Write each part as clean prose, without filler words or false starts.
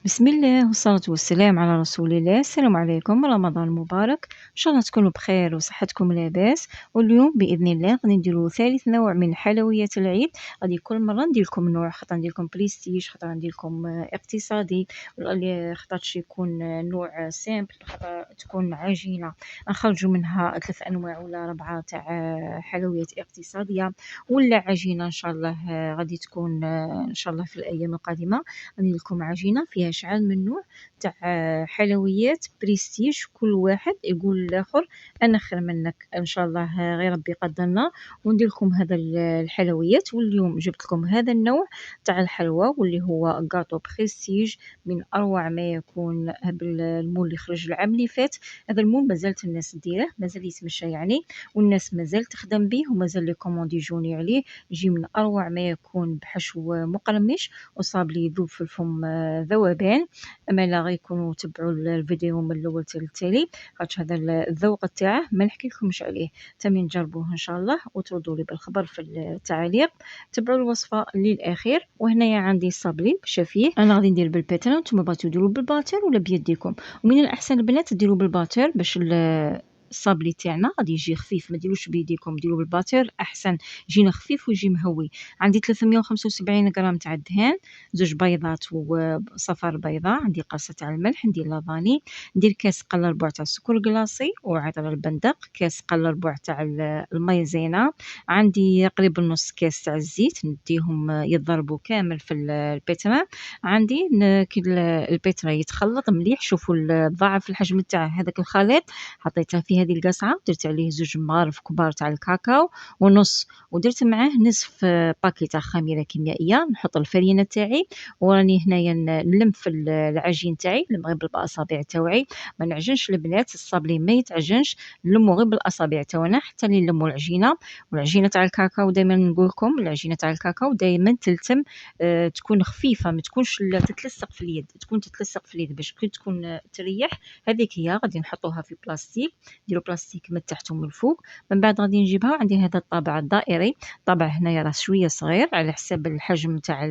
بسم الله والصلاة والسلام على رسول الله. السلام عليكم، رمضان مبارك. إن شاء الله تكونوا بخير وصحتكم لاباس. واليوم بإذن الله غادي نديرو ثالث نوع من حلويات العيد. غادي كل مرة ندير لكم نوع، خطرا ندير لكم بريستيج، خطرا ندير لكم اقتصادي، خطرش يكون نوع سامبل، خطرا تكون عجينة نخرجوا منها 3 أنواع ولا 4 تاع حلويات اقتصادية، ولا عجينة إن شاء الله غادي تكون إن شاء الله في الأيام القادمة غندير لكم عجينة فيها شحال من نوع تاع حلويات بريستيج، كل واحد يقول للآخر أنا خير منك. إن شاء الله غير ربي يقدرنا وندير لكم هذا الحلويات. واليوم جبت لكم هذا النوع تاع الحلوى واللي هو غاتو بريستيج، من أروع ما يكون. المول اللي خرج العام اللي فات، هذا المول مازالت الناس ديره، مازال يتمشى يعني، والناس مازال تخدم به ومازال لي كوموند يجوني عليه. يجي من أروع ما يكون بحشو مقرمش وصاب لي يذوب في الفم ذوبان. أما لا غيكونوا تبعوا الفيديو من الأول حتى للتالي، خاطش هذا الذوق تاعه ما نحكيلكمش عليه. تمين تجربوه إن شاء الله وتردوا لي بالخبر في التعاليق. تبعوا الوصفة للآخر. وهنايا عندي الصابلي بشفيه، أنا غادي ندير بالباتر، نتوما بغيتو ديروا بالباتر ولا بيديكم. ومن الأحسن البنات ديروا بالباتر باش الصابلي تاعنا غادي يجي خفيف، ما ديروش بيديكم، ديروا بالباتر احسن، يجينا خفيف ويجي مهوي. عندي 375 غرام تاع الدهان، زوج بيضات وصفر بيضاء، عندي قرصه تاع الملح، ندير لافاني، ندير كاس قل ربع تاع السكر كلاصي وعطر البندق، كاس قل ربع تاع المايزينا، عندي قريب نص كاس تاع الزيت، نديهم يضربوا كامل في البيترا. عندي كي البيترا يتخلط مليح، شوفوا ضاعف الحجم تاع هذاك الخليط، حطيته في هذه القصعة، درت عليه زوج مغارف كبار تاع الكاكاو ونص، ودرت معاه نصف باكي تاع خميرة كيميائية. نحط الفرينة تاعي وراني هنايا نلم في العجين تاعي، نلم غير بالأصابع تاوعي، ما نعجنش البنات، الصابلي ما يتعجنش، نلمو غير بالأصابع تاعنا حتى نلمو العجينة. والعجينة تاع الكاكاو دائما نقول لكم، العجينة تاع الكاكاو دائما تلتم، تكون خفيفة، ما تكونش تتلصق في اليد، تكون تتلصق في اليد باش كي تكون تريح. هذيك هي غادي نحطوها في بلاستيك، نديرو بلاستيك من تحت ومن الفوق. من بعد غادي نجيبها، عندي هذا الطابع الدائري، طابع هنايا راه شويه صغير على حساب الحجم تاع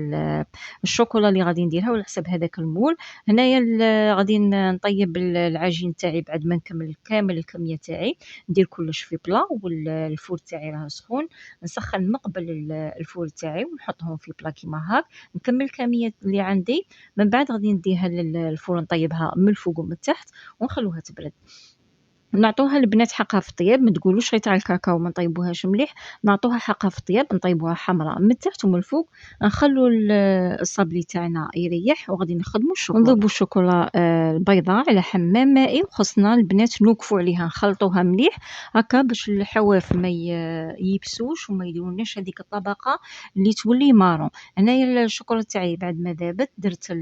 الشوكولا اللي غادي نديرها وعلى حساب هذاك المول. هنايا غادي نطيب العجين تاعي بعد ما نكمل كامل الكميه تاعي، ندير كلش في بلا، والفور تاعي راه سخون، نسخن مقبل الفور تاعي ونحطهم في بلا كيما هاك، نكمل الكميه اللي عندي. من بعد غادي نديها للفور، نطيبها من الفوق ومن تحت ونخلوها تبرد. نعطوها البنات حقها في الطياب، ما تقولوش غير تاع الكاكاو ما نطيبوهاش مليح، نعطوها حقها في الطياب، نطيبوها حمراء من تحت ومن الفوق. نخلو الصابلي تاعنا يريح وغادي نخدمو الشوكولا، نذوبو الشوكولا البيضاء على حمام مائي، وخصنا البنات نوقفو عليها نخلطوها مليح هكا باش الحواف ما يبسوش وما يديرولناش هذيك الطبقة اللي تولي مارون. هنايا الشوكولا تاعي بعد ما ذابت درت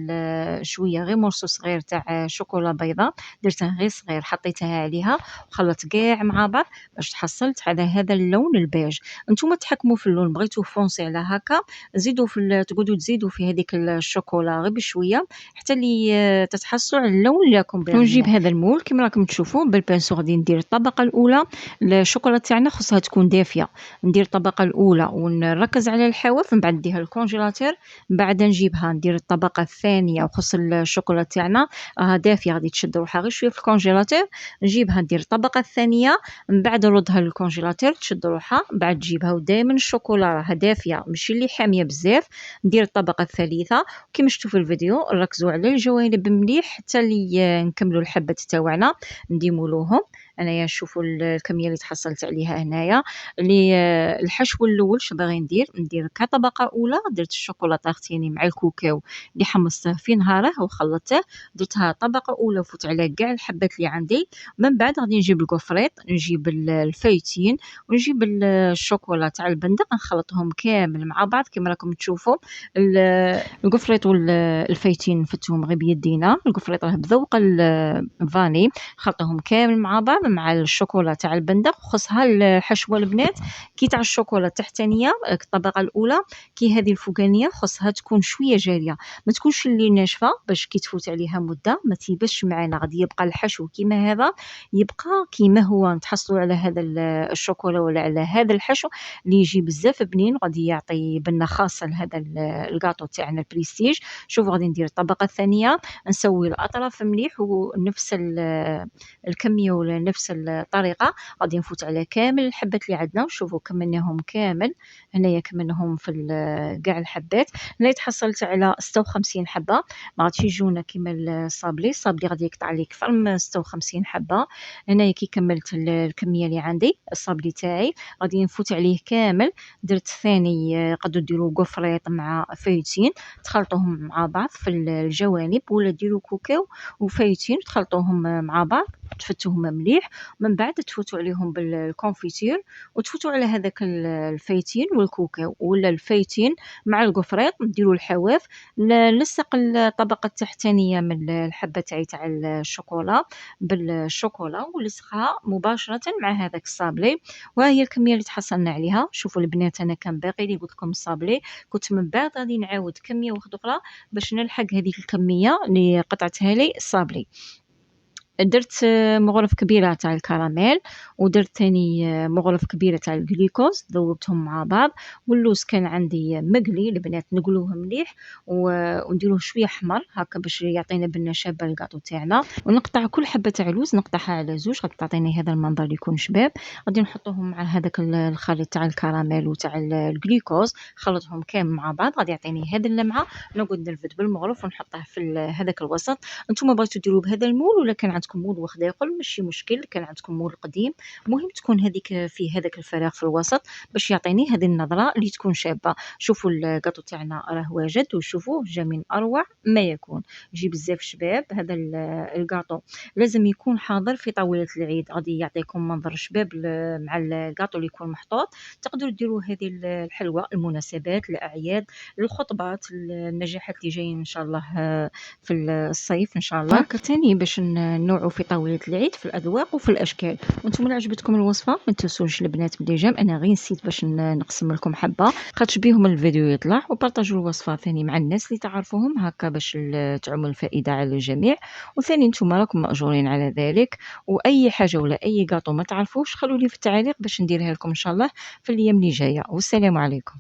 شوية غير مرصو صغير تاع شوكولا بيضاء، درته غير صغير حطيتها عليها وخلطت كاع مع بعض باش تحصلت على هذا اللون البيج. نتوما تحكموا في اللون، بغيتو فونسي على هكا زيدوا تقعدوا تزيدوا في هذيك الشوكولا غير بشويه حتى اللي تتحصلوا على اللون اللي راكم باغيين. ونجيب هذا المول كما راكم تشوفوا بالبانسو، غادي ندير الطبقه الاولى. الشوكولا تاعنا خصها تكون دافيه، ندير الطبقه الاولى ونركز على الحواف، من بعد نديها للكونجيلاتور، من بعد نجيبها ندير الطبقه الثانيه، وخص الشوكولا تاعنا دافيه غادي تشد روحها غير شويه في الكونجيلاتور، نجيبها ندير الطبقة الثانية، من بعد نردها للكونجيلاتور تشد روحها، بعد نجيبها ودائما الشوكولا راها دافية ماشي اللي حامية بزاف، ندير الطبقة الثالثة. كيما شفتوا في الفيديو نركزوا على الجوانب مليح حتى اللي نكملوا الحبات تاوعنا نديمولوهم. انايا شوفوا الكميه اللي تحصلت عليها هنايا. اللي الحشو الاول شو باغي ندير كطبقه اولى، درت الشوكولاته اختيني مع الكوكاو اللي حمصته في نهاره وخلطته، درتها طبقه اولى وفوت على كاع الحبات اللي عندي. من بعد غادي نجيب الكفريط، نجيب الفايتين، ونجيب الشوكولا تاع البندق، نخلطهم كامل مع بعض كما راكم تشوفوا. الكفريط والفايتين نفتهم غير بيدينا، الكفريط راه بذوق الفاني، نخلطهم كامل مع بعض، مع الشوكولا تاع البندق، وخصها الحشوة البنات كي تاع الشوكولا التحتانية الطبقة الأولى كي هذه الفوقانية خصها تكون شوية جارية، ما تكونش اللي ناشفة باش كي تفوت عليها مدة ما تيبسش معانا، غادي يبقى الحشو كيما هذا، يبقى كيما هو نتحصلوا على هذا الشوكولا ولا على هذا الحشو اللي يجي بزاف بنين وغادي يعطي بنة خاصة لهذا الكاطو تاعنا البريستيج. شوفوا غادي ندير الطبقة الثانية، نسوي الأطراف مليح ونفس الكمية ولا نفس الطريقة غادي نفوت على كامل الحبات اللي عندنا، وشوفوا كملناهم كامل، هنايا كملناهم في كاع الحبات، هنايا تحصلت على 56 حبة، ما غاديش يجونا كيما الصابلي غادي يقطع لي أكثر من 56 حبة. هنايا كي كملت الكمية اللي عندي الصابلي تاعي غادي نفوت عليه كامل، درت ثاني قدروا ديروا قفريط مع فايتين تخلطوهم مع بعض في الجوانب، ولا ديروا كوكاو وفايتين تخلطوهم مع بعض تفتوهم مليح، من بعد تفوتوا عليهم بالكونفيتير وتفوتوا على هذاك الفايتين والكوكاو ولا الفايتين مع القفريط، نديروا الحواف، نلصق الطبقة التحتانية من الحبة تاع الشوكولا بالشوكولا ولصقها مباشرة مع هذاك الصابلي، وهي الكمية اللي تحصلنا عليها. شوفوا البنات أنا كان باقي لي قلت لكم الصابلي، كنت من بعد غادي نعاود كمية واحدة أخرى باش نلحق هذيك الكمية اللي قطعتها لي الصابلي. درت مغرف كبيرة تاع الكراميل، ودرت تاني مغرف كبيرة تاع الجليكوز ذوبتهم مع بعض، واللوز كان عندي مقلي البنات نقلوه مليح ونديروه شوية حمر هكا باش يعطينا بنة شابة الكاطو تاعنا، ونقطع كل حبة تاع لوز نقطعها على زوج غادي تعطيني هذا المنظر اللي يكون شباب. غادي نحطوهم مع هذاك الخليط تاع الكراميل وتاع الجليكوز، خلطهم كامل مع بعض غادي يعطيني هذه اللمعة. نقعد نرفد بالمغرف ونحطه في هذاك الوسط. نتوما بغيتو ديروا بهذا المول ولا كان عندكم مول واخد آخر ماشي مشكل، كان عندكم مول قديم، المهم تكون هذيك فيه هذاك الفراغ في الوسط باش يعطيني هذه النظرة اللي تكون شابة. شوفوا الكاطو تاعنا راه واجد وشوفوا جا من أروع ما يكون، يجي بزاف شباب. هذا الكاطو لازم يكون حاضر في طاولة العيد، غادي يعطيكم منظر شباب مع الكاطو اللي يكون محطوط. تقدروا ديروا هذه الحلوى المناسبات الأعياد الخطبات النجاحات اللي جايين إن شاء الله في الصيف إن شاء الله. هاكا تاني باش نوعوا في طاولة العيد في الأذواق وفي الأشكال. وانتم اللي عجبتكم الوصفة ما تنسوش البنات بلي جام، أنا غير نسيت باش نقسم لكم حبة خاطش بيهم الفيديو يطلع، وبارطاجوا الوصفة ثاني مع الناس اللي تعرفوهم هكا باش تعم الفائدة على الجميع. وثاني نتوما راكم مأجورين على ذلك، وأي حاجة ولا أي كاطو ما تعرفوش خلوا لي في التعاليق باش نديرها لكم إن شاء الله في الأيام اللي جاية. والسلام عليكم.